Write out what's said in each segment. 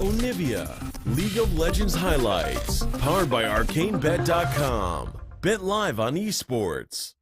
Onivia, League of Legends highlights, powered by ArcaneBet.com. Bet live on esports.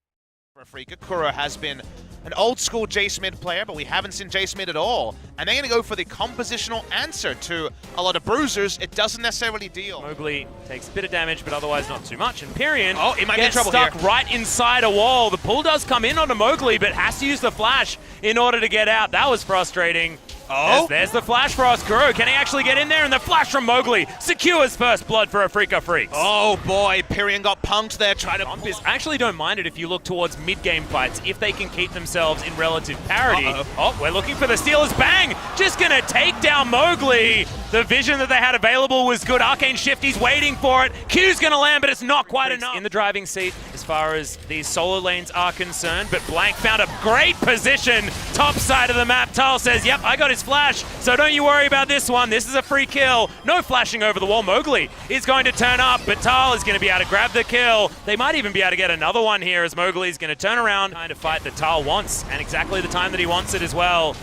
AFREECA, Kuro has been an old-school Jace mid player, but we haven't seen Jace mid at all. And they're going to go for the compositional answer to a lot of bruisers. It doesn't necessarily deal. Mowgli takes a bit of damage, but otherwise not too much. And Pyrian he might get in trouble stuck here. right inside a wall. The pull does come in onto Mowgli, but has to use the flash in order to get out. That was frustrating. Oh, there's the flash for us. Kuro, can he actually get in there? And the flash from Mowgli secures first blood for AFREECA Freaks. Oh boy, Pyrian got punked there trying to... I actually don't mind it if you look towards mid-game fights, if they can keep themselves in relative parity. Oh, we're looking for the stealers. Bang! Just gonna take down Mowgli. The vision that they had available was good. Arcane Shift, he's waiting for it. Q's gonna land, but it's not quite enough. In the driving seat as far as these solo lanes are concerned, but Blank found a great position top side of the map. Tal says, yep, I got his flash, so don't you worry about this one. This is a free kill. No flashing over the wall. Mowgli is going to turn up, but Tal is going to be able to grab the kill. They might even be able to get another one here as Mowgli is going to turn around, kind of fight that Tal wants, and exactly the time that he wants it as well.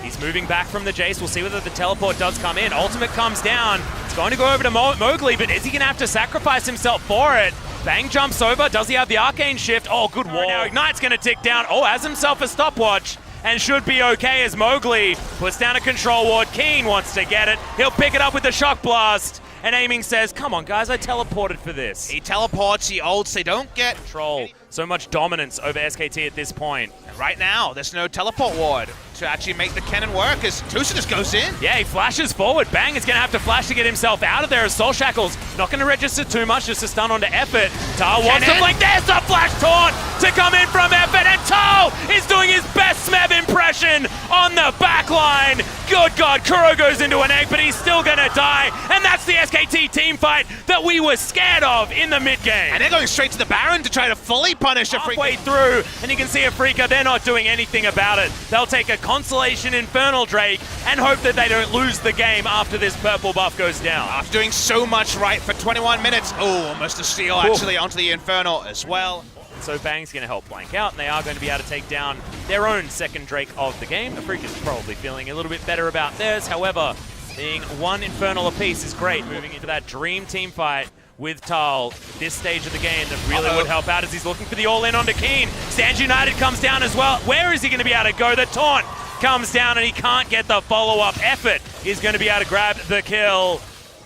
He's moving back from the Jace. We'll see whether the teleport does come in. Ultimate comes down. It's going to go over to Mowgli, but is he going to have to sacrifice himself for it? Bang jumps over. Does he have the Arcane Shift? Oh, good wall. Now Ignite's going to tick down. Oh, has himself a stopwatch and should be okay as Mowgli puts down a control ward. Keen wants to get it. He'll pick it up with the Shock Blast. And Aiming says, come on, guys, I teleported for this. He teleports, he ults, they don't get control. So much dominance over SKT at this point. And right now, there's no teleport ward to actually make the cannon work as Tusa just goes in. Yeah, he flashes forward. Bang is going to have to flash to get himself out of there as Soul Shackle's not going to register too much, just a stun onto Effort. Tal wants to blink. There's the flash taunt to come in from Effort, and Tal is doing his best Smeb impression on the back line. Good God, Kuro goes into an egg, but he's still going to die, and that's the SKT team fight that we were scared of in the mid-game. And they're going straight to the Baron to try to fully punish AFREECA. Halfway through, and you can see AFREECA, they're not doing anything about it. They'll take a Constellation Infernal Drake and hope that they don't lose the game after this purple buff goes down. After doing so much right for 21 minutes. Oh, almost a steal actually onto the Infernal as well. So Bang's going to help Blank out, and they are going to be able to take down their own second Drake of the game. AFREECA's probably feeling a little bit better about theirs. However, being one Infernal apiece is great, moving into that dream team fight with Tal. This stage of the game that really would help out as he's looking for the all-in onto Keen. Stands United comes down as well. Where is he going to be able to go? The taunt comes down and he can't get the follow-up. Effort is going to be able to grab the kill.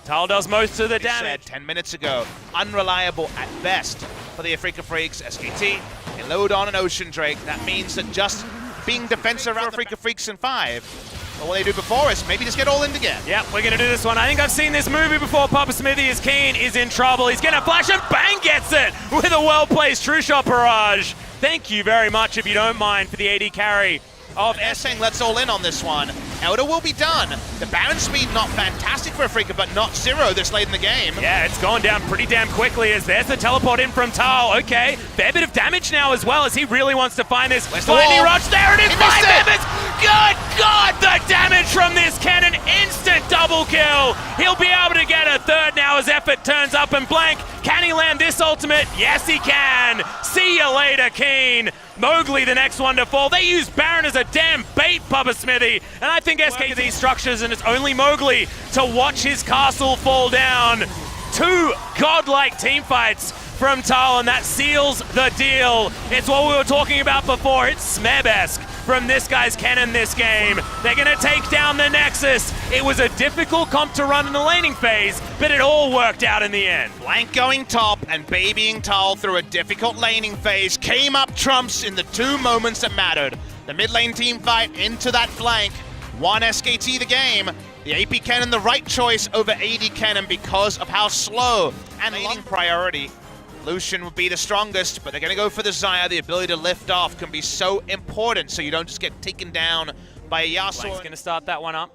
Tal does most of the damage. Said 10 minutes ago, unreliable at best for the AFREECA Freaks. SKT, they load on an Ocean Drake. That means that just being defensive around AFREECA Freaks in 5. But what they do before is maybe just get all in again. Yep, we're going to do this one. I think I've seen this movie before. Papa Smithy is Keen, is in trouble. He's going to flash and Bang gets it with a well-placed True Shot Barrage. Thank you very much, if you don't mind, for the AD carry of S saying let's all in on this one. Elder will be done. The Baron speed not fantastic for AFREECA, but not zero this late in the game. Yeah, it's gone down pretty damn quickly as there's the teleport in from Tal. Okay, fair bit of damage now as well as he really wants to find this. Lightning Rush, there it is, 5 members! Good God, the damage from this cannon, instant double kill. He'll be able to get a third now as Effort turns up and Blank. Can he land this ultimate? Yes, he can. See you later, Keen. Mowgli, the next one to fall. They use Baron as a damn bait, Papa Smithy. And I think SKT these structures, and it's only Mowgli to watch his castle fall down. 2 godlike team fights from Tal, and that seals the deal. It's what we were talking about before. It's Smeb-esque from this guy's cannon this game. They're going to take down the Nexus. It was a difficult comp to run in the laning phase, but it all worked out in the end. Blank going top and babying Tal through a difficult laning phase came up trumps in the 2 moments that mattered. The mid lane team fight into that flank. Won SKT the game. The AP cannon the right choice over AD cannon because of how slow and laning priority. Lucian would be the strongest, but they're going to go for the Xayah. The ability to lift off can be so important so you don't just get taken down by a Yasuo. Blank's going to start that one up,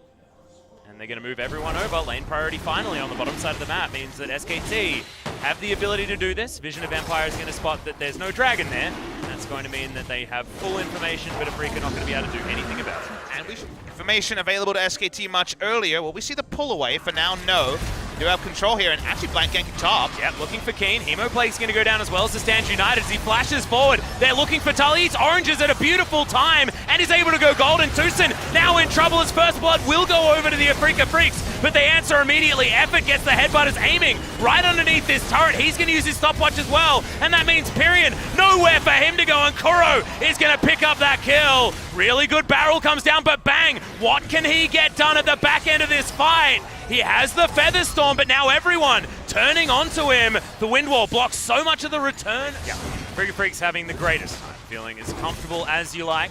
and they're going to move everyone over. Lane priority finally on the bottom side of the map means that SKT have the ability to do this. Vision of Empire is going to spot that there's no dragon there. That's going to mean that they have full information, but AFREECA not going to be able to do anything about it. And information available to SKT much earlier. Will we see the pull away? For now, no. do have control here, and actually blank ganking top. Yep, looking for Keen. Hemoplague's going to go down as well as the Stand United as he flashes forward. They're looking for Tully. Eats oranges at a beautiful time and is able to go gold. And Tucson now in trouble as First Blood will go over to the AFREECA Freaks, but they answer immediately. Effort gets the headbutt, is aiming right underneath this turret. He's going to use his stopwatch as well, and that means Pyrian, nowhere for him to go, and Kuro is going to pick up that kill. Really good barrel comes down, but bang, what can he get done at the back end of this fight? He has the Feather Storm, but now everyone turning onto him. The Wind Wall blocks so much of the return. Yeah, AFREECA Freaks having the greatest time, feeling as comfortable as you like.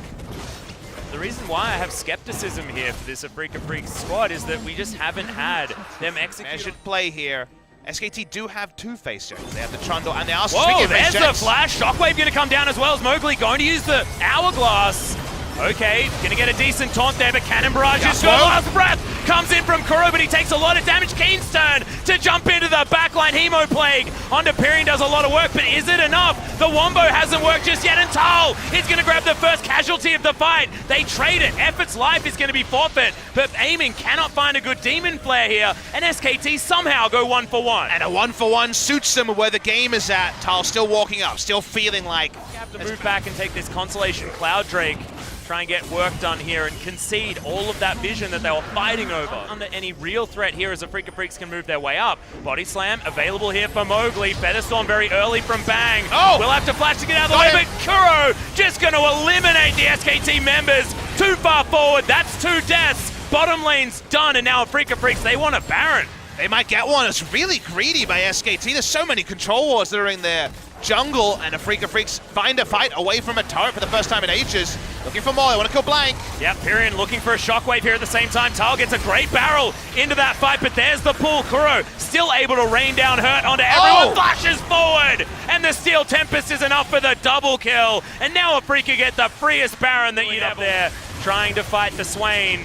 The reason why I have skepticism here for this AFREECA Freaks squad is that we just haven't had them execute. Measured play here. SKT do have two face jets. They have the Trundle and they are Whoa, there's the flash. Shockwave going to come down as well as Mowgli going to use the Hourglass. Okay, going to get a decent taunt there, but Cannon Barrage is good. Last breath comes in from Kuro, but he takes a lot of damage. Keen's turn to jump into the backline. Hemoplague onto Pyrian does a lot of work, but is it enough? The Wombo hasn't worked just yet, and Tal is going to grab the first casualty of the fight. They trade it. Effort's life is going to be forfeit, but Aiming cannot find a good Demon Flare here, and SKT somehow go 1-for-1. And a 1-for-1 suits them where the game is at. Tal still walking up, still feeling like... You have to move back and take this Constellation Cloud Drake. Try and get work done here and concede all of that vision that they were fighting over. Under any real threat here as AFREECA Freaks can move their way up. Body Slam available here for Mowgli. Featherstorm very early from Bang. Oh! We'll have to flash to get out of the way, but Kuro just going to eliminate the SKT members. Too far forward, that's 2 deaths. Bottom lane's done, and now AFREECA Freaks, they want a Baron. They might get one. It's really greedy by SKT. There's so many control wars that are in there. Jungle and AFREECA Freaks find a fight away from a turret for the first time in ages. Looking for more, they want to kill blank. Yeah, Pyrian looking for a shockwave here at the same time. Tal gets a great barrel into that fight, but there's the pull. Kuro still able to rain down hurt onto everyone. Flashes forward, and the Steel Tempest is enough for the double kill. And now AFREECA get the freest Baron that you'd have there, trying to fight the Swain.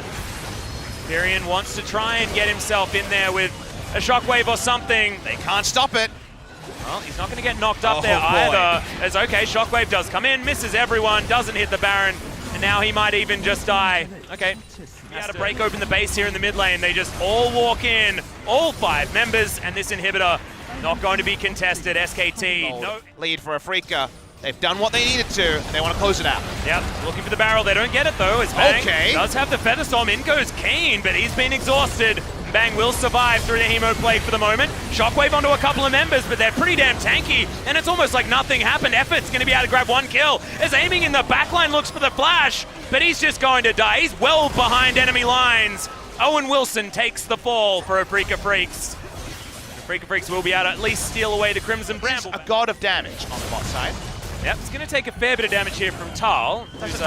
Pyrian wants to try and get himself in there with a shockwave or something. They can't stop it. Well, he's not going to get knocked up there either. As okay, Shockwave does come in, misses everyone, doesn't hit the Baron, and now he might even just die. Okay, he had to break open the base here in the mid lane. They just all walk in, all 5 members, and this inhibitor not going to be contested. SKT, no lead for AFREECA. They've done what they needed to, and they want to close it out. Yep, looking for the barrel. They don't get it though, as Bang does have the Featherstorm. In goes Kane, but he's been exhausted. Bang will survive through the Hemoplague for the moment. Shockwave onto a couple of members, but they're pretty damn tanky, and it's almost like nothing happened. Effort's going to be able to grab 1 kill. As Aiming in the backline looks for the flash, but he's just going to die. He's well behind enemy lines. Owen Wilson takes the fall for AFREECA Freaks. AFREECA Freaks will be able to at least steal away the Crimson Bramble. He's a god of damage on the bot side. Yep, it's going to take a fair bit of damage here from Tal, who's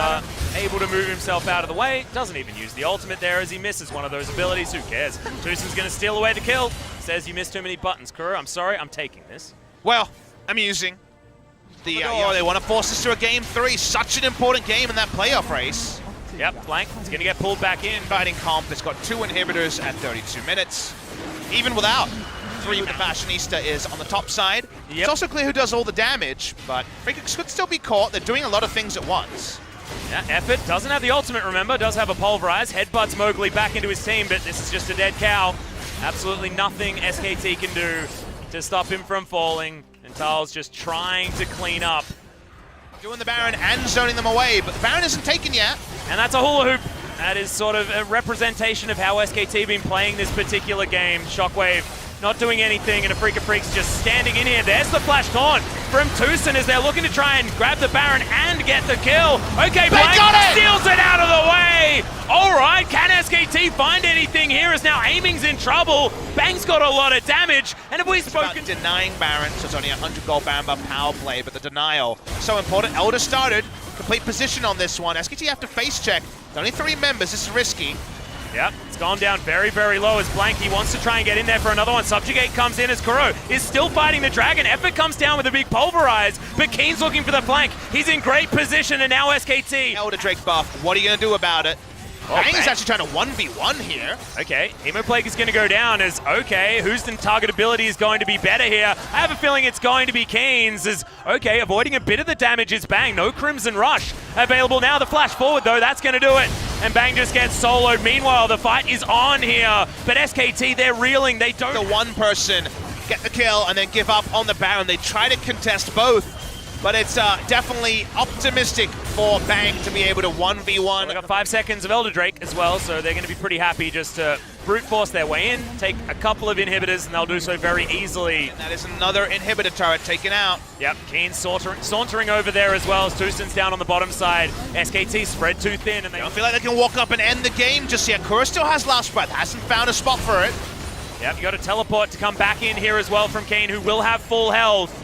able to move himself out of the way. Doesn't even use the ultimate there as he misses one of those abilities. Who cares? Tucson's going to steal away the kill. Says you missed too many buttons, Kuro. I'm sorry, I'm taking this. Well, amusing. They want to force us to a game 3. Such an important game in that playoff race. Yep, Blank is going to get pulled back in. Fighting comp has got 2 inhibitors at 32 minutes. Even without 3, the Fashionista is on the top side. Yep. It's also clear who does all the damage, but AFREECA could still be caught. They're doing a lot of things at once. Yeah, Effort doesn't have the ultimate, remember, does have a Pulverize. Headbutts Mowgli back into his team, but this is just a dead cow. Absolutely nothing SKT can do to stop him from falling. And Tal's just trying to clean up. Doing the Baron and zoning them away, but the Baron isn't taken yet. And that's a hula hoop. That is sort of a representation of how SKT been playing this particular game. Shockwave not doing anything, and AFREECA Freaks just standing in here. There's the flash taunt from Tucson as they're looking to try and grab the Baron and get the kill. Okay, Blank steals it out of the way. All right, can SKT find anything here as now Aiming's in trouble. Bang's got a lot of damage, and have we spoken... About denying Baron, so it's only 100 gold Baron buff power play, but the denial, so important. Elder started, complete position on this one. SKT have to face check. There's only 3 members, this is risky. Yep, it's gone down very, very low as Blank. He wants to try and get in there for another one. Subjugate comes in as Kuro is still fighting the Dragon. Effort comes down with a big Pulverize, but Keen's looking for the flank. He's in great position, and now SKT. Elder Drake buff, what are you going to do about it? Bang is actually trying to 1v1 here. Okay, Hemoplague is going to go down as, okay, whose target ability is going to be better here? I have a feeling it's going to be Keen's as, okay, avoiding a bit of the damage is Bang. No Crimson Rush available now. The flash forward, though, that's going to do it. and Bang just gets soloed. Meanwhile, the fight is on here, but SKT, they're reeling. They don't... The one person get the kill and then give up on the Baron. They try to contest both, but it's definitely optimistic for Bang to be able to 1v1. Well, they got 5 seconds of Elder Drake as well, so they're going to be pretty happy just to brute force their way in, take a couple of inhibitors, and they'll do so very easily. And that is another inhibitor turret taken out. Yep, Keen sauntering over there as well as Tusen's down on the bottom side. SKT spread too thin, and they don't feel like they can walk up and end the game just yet. Kuro still has last breath, hasn't found a spot for it. Yep, you got to teleport to come back in here as well from Keen, who will have full health.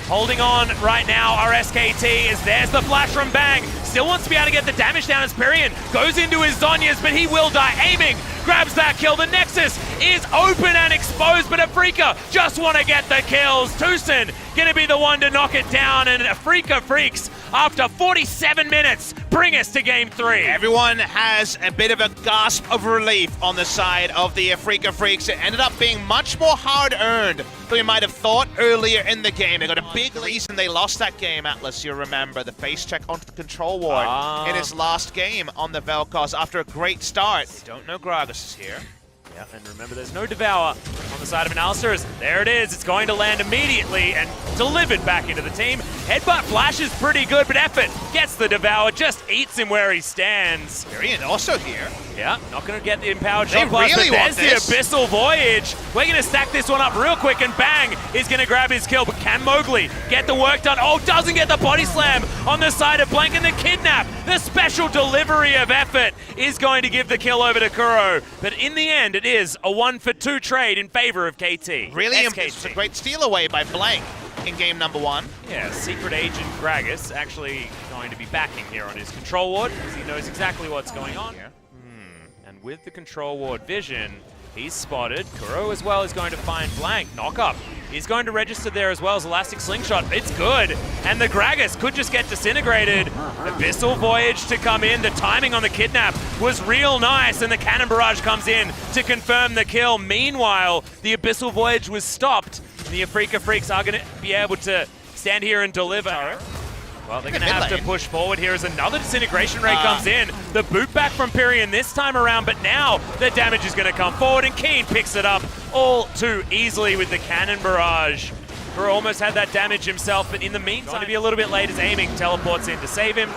Holding on right now, our SKT is there's the flash from Bang. Still wants to be able to get the damage down as Pyrian goes into his Zhonya's, but he will die. Aiming, grabs that kill. The Nexus is open and exposed, but AFREECA just want to get the kills. Tusen gonna be the one to knock it down, and AFREECA Freaks, after 47 minutes, bring us to game 3. Everyone has a bit of a gasp of relief on the side of the AFREECA Freaks. It ended up being much more hard-earned than we might have thought earlier in the game. They got a big reason they lost that game, Atlas, you remember. The face check onto the control ward in his last game on the Vel'Koz after a great start. They don't know Gragas is here. Yeah, and remember, there's no Devour on the side of an Alistair's. There it is. It's going to land immediately and delivered back into the team. Headbutt flash is pretty good, but Effort gets the Devour, just eats him where he stands. Pyrian also here. Yeah, not going to get the empowered They shot blast, really but want there's this. the Abyssal Voyage. We're going to stack this one up real quick, and Bang is going to grab his kill, but can Mowgli get the work done? Oh, doesn't get the body slam on the side of Blank, and the kidnap. The special delivery of Effort is going to give the kill over to Kuro, but in the end, it is a 1-for-2 trade in favor of KT. Really, SKT. it's a great steal away by Blank in game number 1. Yeah, Secret Agent Gragas actually going to be backing here on his control ward, because he knows exactly what's going on here. And with the control ward vision, he's spotted. Kuro as well is going to find Blank. Knock up. He's going to register there as well as Elastic Slingshot. It's good. And the Gragas could just get disintegrated. Abyssal Voyage to come in. The timing on the kidnap was real nice. And the Cannon Barrage comes in to confirm the kill. Meanwhile, the Abyssal Voyage was stopped. And the AFREECA Freaks are going to be able to stand here and deliver. Well, they're going to have to push forward here as another disintegration ray comes in. The boot back from Pyrian this time around, but now the damage is going to come forward, and Keen picks it up all too easily with the Cannon Barrage. Kuro almost had that damage himself, but in the meantime, going to be a little bit late as Aiming teleports in to save him.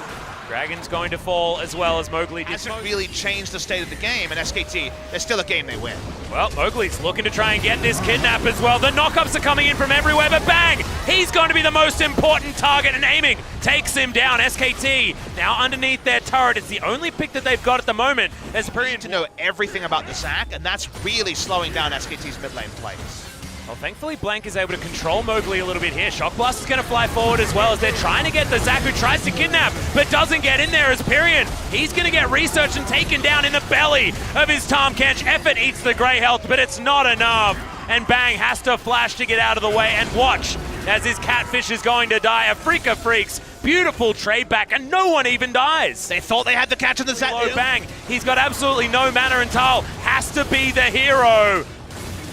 Dragon's going to fall as well as Mowgli did. Hasn't really changed the state of the game, and SKT, there's still a game they win. Well, Mowgli's looking to try and get this kidnap as well. The knockups are coming in from everywhere, but Bang! He's going to be the most important target, and Aiming takes him down. SKT now underneath their turret. It's the only pick that they've got at the moment. As Pyrian to know everything about the Zac, and that's really slowing down SKT's mid lane plays. Well, thankfully, Blank is able to control Mowgli a little bit here. Shock Blast is going to fly forward as well as they're trying to get the Zac, who tries to kidnap, but doesn't get in there as Pyrian. He's going to get researched and taken down in the belly of his Tahm Kench. Effort eats the grey health, but it's not enough. And Bang has to flash to get out of the way, and watch as his catfish is going to die. AFREECA Freaks, beautiful trade back, and no one even dies. They thought they had the catch on the Zac. Bang, he's got absolutely no mana, and Tal has to be the hero.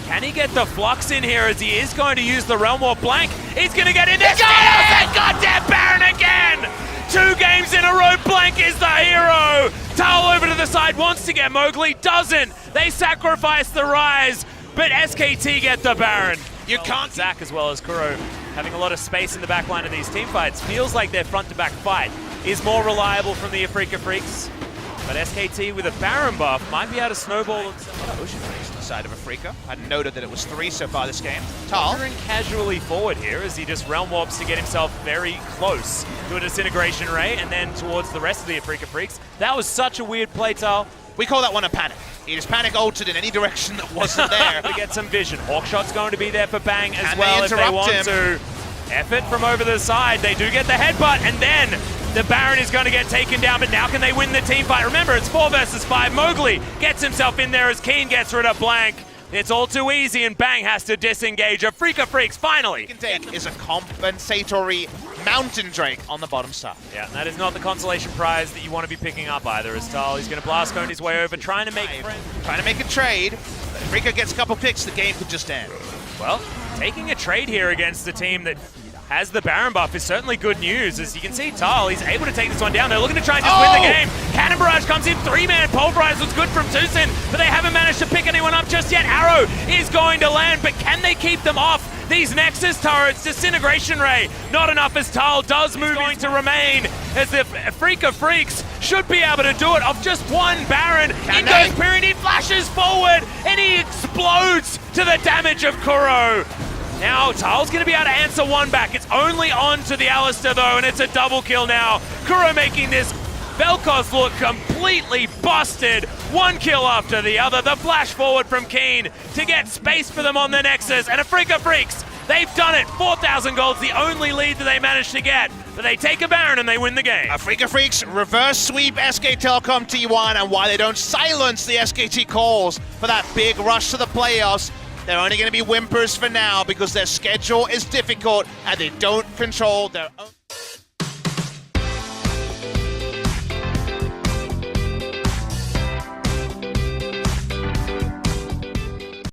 Can he get the Flux in here as he is going to use the Realm Warp? Blank, he's going to get in there. That goddamn Baron again! 2 games in a row, Blank is the hero! Tal over to the side, wants to get Mowgli, doesn't. They sacrifice the Rise, but SKT get the Baron. You can't. Zac as well as Kuro having a lot of space in the back line of these team fights. Feels like their front-to-back fight is more reliable from the AFREECA Freaks. But SKT with a Baron buff might be able to snowball Ocean Race on the side of AFREECA. I noted that it was 3 so far this game. Tal wandering casually forward here as he just Realm Warps to get himself very close to a Disintegration Ray and then towards the rest of the AFREECA Freaks. That was such a weird play, Tal. We call that one a panic. He just panic ulted in any direction that wasn't there. We get some vision. Hawkshot's going to be there for Bang as and well if they want him. to. Effort from over the side. They do get the headbutt, and then the Baron is going to get taken down, but now can they win the team fight? Remember, it's 4 versus 5. Mowgli gets himself in there as Keen gets rid of Blank. It's all too easy, and Bang has to disengage. AFREECA Freaks, finally. Take is a compensatory Mountain Drake on the bottom side. Yeah, and that is not the consolation prize that you want to be picking up either, as Tal. He's going to blast cone his way over, trying to make a trade. But AFREECA gets a couple picks, the game could just end. Well, taking a trade here against the team that has the Baron buff is certainly good news. As you can see, Tal, he's able to take this one down. They're looking to try and just win the game. Cannon Barrage comes in, 3-man pulverize was good from Tucson, but they haven't managed to pick anyone up just yet. Arrow is going to land, but can they keep them off? These Nexus turrets, Disintegration Ray, not enough as Tal does move going to remain, as the AFREECA Freaks should be able to do it off just one Baron. In goes Pyrean, he flashes forward, and he explodes to the damage of Kuro. Now, Tal's going to be able to answer one back. It's only on to the Alistair, though, and it's a double kill now. Kuro making this Vel'Koz look completely busted. One kill after the other. The flash forward from Keen to get space for them on the Nexus. And AFREECA Freaks, they've done it. 4,000 gold's the only lead that they managed to get. But they take a Baron and they win the game. AFREECA Freaks reverse sweep SK Telecom T1, and why they don't silence the SKT calls for that big rush to the playoffs, they're only going to be whimpers for now because their schedule is difficult and they don't control their own...